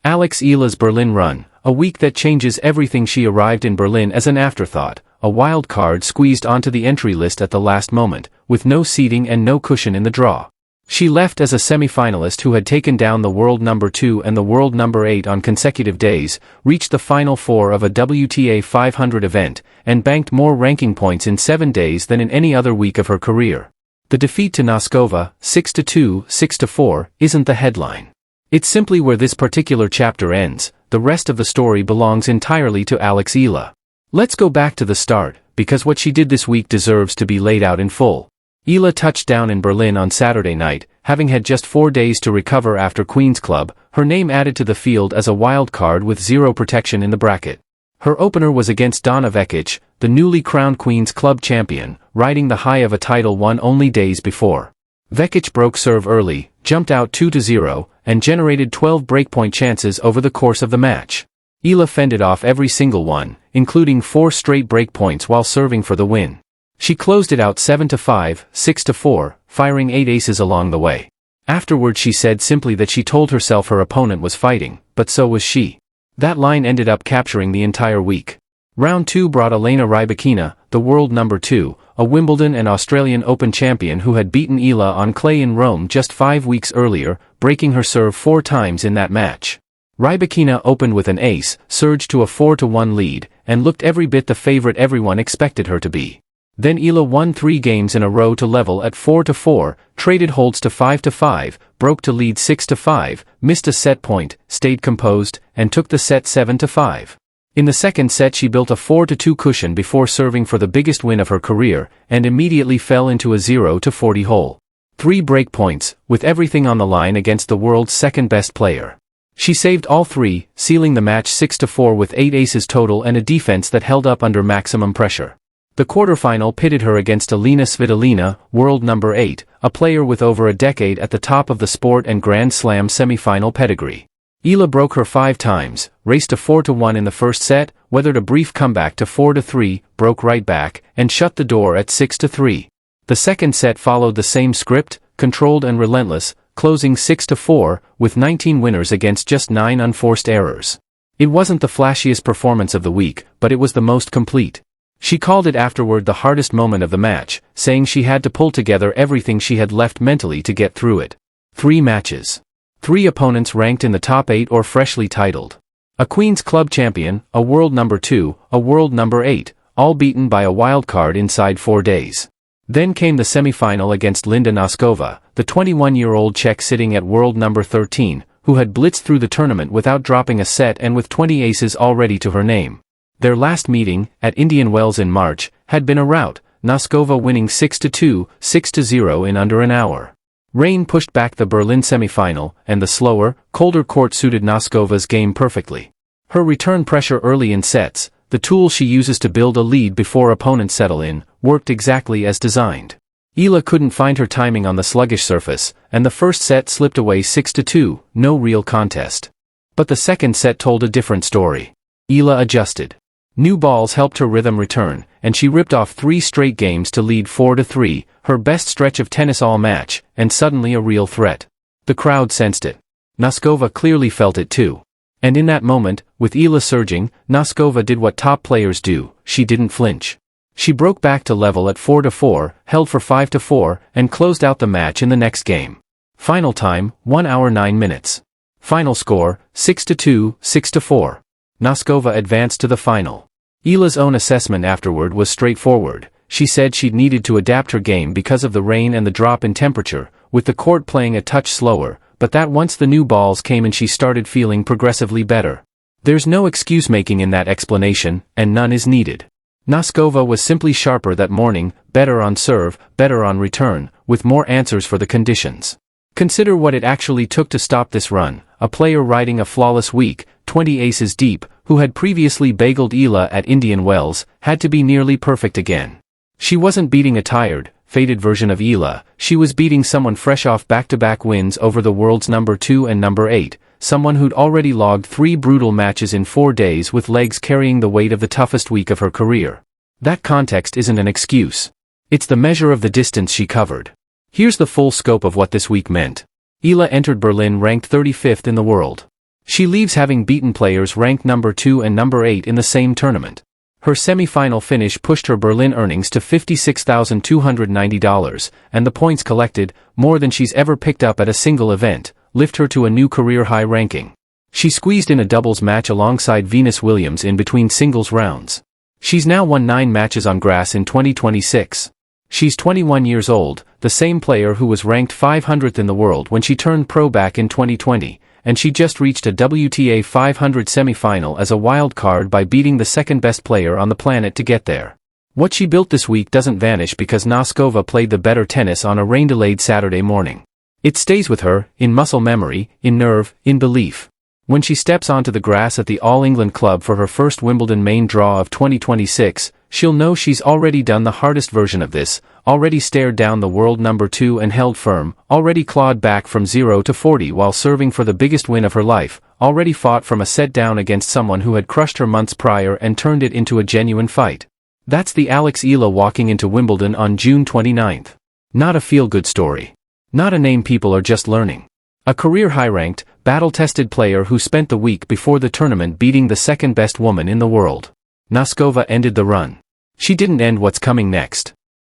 Alex Eala's Berlin run, a week that changes everything. She arrived in Berlin as an afterthought, a wild card squeezed onto the entry list at the last moment, with no seeding and no cushion in the draw. She left as a semi-finalist who had taken down the world number 2 and the world number 8 on consecutive days, reached the final four of a WTA 500 event, and banked more ranking points in 7 days than in any other week of her career. The defeat to Noskova, 6-2, 6-4, isn't the headline. It's simply where this particular chapter ends. The rest of the story belongs entirely to Alex Eala. Let's go back to the start, because what she did this week deserves to be laid out in full. Eala touched down in Berlin on Saturday night, having had just 4 days to recover after Queen's Club, her name added to the field as a wild card with zero protection in the bracket. Her opener was against Donna Vekic, the newly crowned Queen's Club champion, riding the high of a title won only days before. Vekic broke serve early, jumped out 2-0, and generated 12 breakpoint chances over the course of the match. Eala fended off every single one, including 4 straight breakpoints while serving for the win. She closed it out 7-5, 6-4, firing 8 aces along the way. Afterward she said simply that she told herself her opponent was fighting, but so was she. That line ended up capturing the entire week. Round 2 brought Elena Rybakina, the world number 2, a Wimbledon and Australian Open champion who had beaten Eala on clay in Rome just 5 weeks earlier, breaking her serve 4 times in that match. Rybakina opened with an ace, surged to a 4-1 lead, and looked every bit the favorite everyone expected her to be. Then Eala won 3 games in a row to level at 4-4, traded holds to 5-5, broke to lead 6-5, missed a set point, stayed composed, and took the set 7-5. In the second set she built a 4-2 cushion before serving for the biggest win of her career, and immediately fell into a 0-40 hole. 3 breakpoints, with everything on the line against the world's second-best player. She saved all 3, sealing the match 6-4 with 8 aces total and a defense that held up under maximum pressure. The quarterfinal pitted her against Elena Svitolina, world number 8, a player with over a decade at the top of the sport and Grand Slam semi-final pedigree. Eala broke her 5 times, raced to 4-1 in the first set, weathered a brief comeback to 4-3, broke right back, and shut the door at 6-3. The second set followed the same script, controlled and relentless, closing 6-4, with 19 winners against just 9 unforced errors. It wasn't the flashiest performance of the week, but it was the most complete. She called it afterward the hardest moment of the match, saying she had to pull together everything she had left mentally to get through it. 3 matches. 3 opponents ranked in the top 8 or freshly titled. A Queen's Club champion, a world number 2, a world number 8, all beaten by a wild card inside 4 days. Then came the semi-final against Linda Noskova, the 21-year-old Czech sitting at world number 13, who had blitzed through the tournament without dropping a set and with 20 aces already to her name. Their last meeting, at Indian Wells in March, had been a rout, Noskova winning 6-2, 6-0 in under an hour. Rain pushed back the Berlin semi-final, and the slower, colder court suited Noskova's game perfectly. Her return pressure early in sets, the tool she uses to build a lead before opponents settle in, worked exactly as designed. Eala couldn't find her timing on the sluggish surface, and the first set slipped away 6-2, no real contest. But the second set told a different story. Eala adjusted. New balls helped her rhythm return, and she ripped off 3 straight games to lead 4-3, her best stretch of tennis all match, and suddenly a real threat. The crowd sensed it. Noskova clearly felt it too. And in that moment, with Eala surging, Noskova did what top players do, she didn't flinch. She broke back to level at 4-4, held for 5-4, and closed out the match in the next game. Final time, 1 hour 9 minutes. Final score, 6-2, 6-4. Noskova advanced to the final. Eala's own assessment afterward was straightforward. She said she'd needed to adapt her game because of the rain and the drop in temperature, with the court playing a touch slower, but that once the new balls came in she started feeling progressively better. There's no excuse making in that explanation, and none is needed. Noskova was simply sharper that morning, better on serve, better on return, with more answers for the conditions. Consider what it actually took to stop this run, a player riding a flawless week, 20 aces deep, who had previously bageled Eala at Indian Wells, had to be nearly perfect again. She wasn't beating a tired, faded version of Eala, she was beating someone fresh off back-to-back wins over the world's number 2 and number 8, someone who'd already logged 3 brutal matches in 4 days with legs carrying the weight of the toughest week of her career. That context isn't an excuse. It's the measure of the distance she covered. Here's the full scope of what this week meant. Eala entered Berlin ranked 35th in the world. She leaves having beaten players ranked number 2 and number 8 in the same tournament. Her semi-final finish pushed her Berlin earnings to $56,290, and the points collected, more than she's ever picked up at a single event, lift her to a new career-high ranking. She squeezed in a doubles match alongside Venus Williams in between singles rounds. She's now won 9 matches on grass in 2026. She's 21 years old, the same player who was ranked 500th in the world when she turned pro back in 2020, and she just reached a WTA 500 semifinal as a wild card by beating the second-best player on the planet to get there. What she built this week doesn't vanish because Noskova played the better tennis on a rain-delayed Saturday morning. It stays with her, in muscle memory, in nerve, in belief. When she steps onto the grass at the All England Club for her first Wimbledon main draw of 2026, she'll know she's already done the hardest version of this, already stared down the world number 2 and held firm, already clawed back from 0 to 40 while serving for the biggest win of her life, already fought from a set down against someone who had crushed her months prior and turned it into a genuine fight. That's the Alex Eala walking into Wimbledon on June 29th. Not a feel-good story. Not a name people are just learning. A career high-ranked, battle-tested player who spent the week before the tournament beating the second-best woman in the world. Noskova ended the run. She didn't end what's coming next.